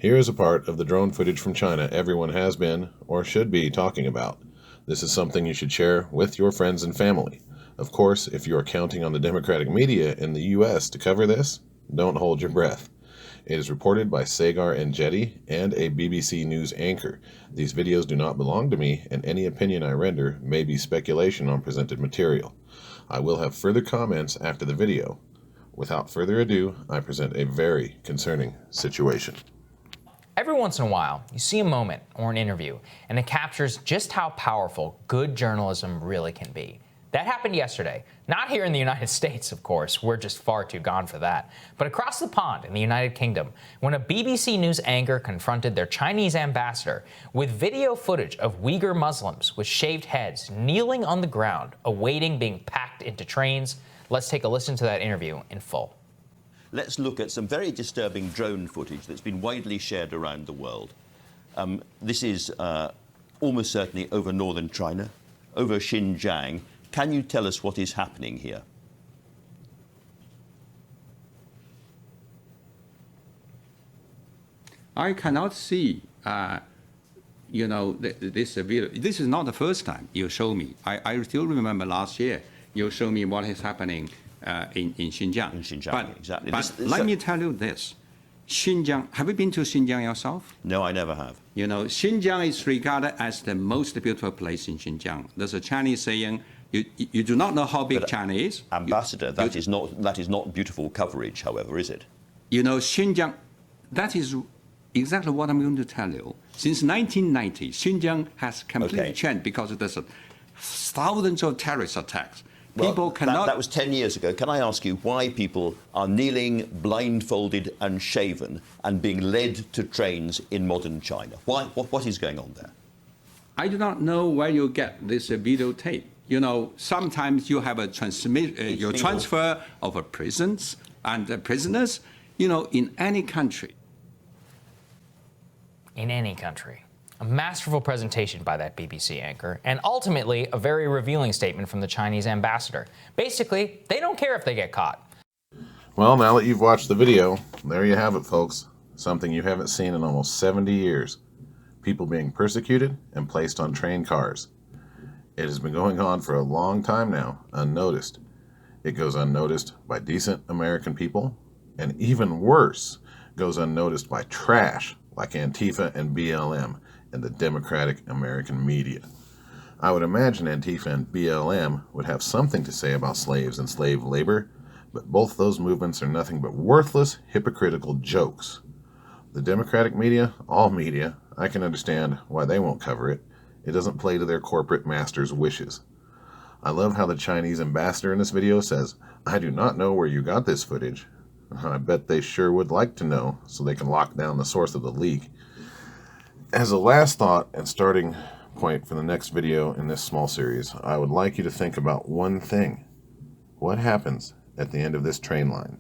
Here is a part of the drone footage from China everyone has been, or should be, talking about. This is something you should share with your friends and family. Of course, if you are counting on the Democratic media in the U.S. to cover this, don't hold your breath. It is reported by Sagar Enjeti and a BBC News anchor. These videos do not belong to me, and any opinion I render may be speculation on presented material. I will have further comments after the video. Without further ado, I present a very concerning situation. Every once in a while, you see a moment or an interview, and it captures just how powerful good journalism really can be. That happened yesterday. Not here in the United States, of course. We're just far too gone for that. But across the pond in the United Kingdom, when a BBC News anchor confronted their Chinese ambassador with video footage of Uyghur Muslims with shaved heads kneeling on the ground, awaiting being packed into trains. Let's take a listen to that interview in full. Let's look at some very disturbing drone footage that's been widely shared around the world. This is almost certainly over northern China, over Xinjiang. Can you tell us what is happening here? I cannot see, this video. This is not the first time you show me. I still remember last year you showed me what is happening in Xinjiang. In Xinjiang, exactly. But let me tell you this. Xinjiang, have you been to Xinjiang yourself? No, I never have. You know, Xinjiang is regarded as the most beautiful place in Xinjiang. There's a Chinese saying, you do not know how big China is. Ambassador, that is not beautiful coverage, however, is it? You know, Xinjiang, that is exactly what I'm going to tell you. Since 1990, Xinjiang has completely changed because there's thousands of terrorist attacks. Well, that was 10 years ago. Can I ask you why people are kneeling, blindfolded and shaven and being led to trains in modern China? Why? What is going on there? I do not know where you get this videotape. You know, sometimes you have a transfer of prisons and prisoners, you know, in any country. In any country. A masterful presentation by that BBC anchor, and ultimately a very revealing statement from the Chinese ambassador. Basically, they don't care if they get caught. Well, now that you've watched the video, there you have it, folks. Something you haven't seen in almost 70 years. People being persecuted and placed on train cars. It has been going on for a long time now, unnoticed. It goes unnoticed by decent American people, and even worse, goes unnoticed by trash like Antifa and BLM and the Democratic American media. I would imagine Antifa and BLM would have something to say about slaves and slave labor, but both those movements are nothing but worthless, hypocritical jokes. The Democratic media, all media, I can understand why they won't cover it. It doesn't play to their corporate masters' wishes. I love how the Chinese ambassador in this video says, "I do not know where you got this footage." I bet they sure would like to know so they can lock down the source of the leak. As a last thought and starting point for the next video in this small series, I would like you to think about one thing. What happens at the end of this train line?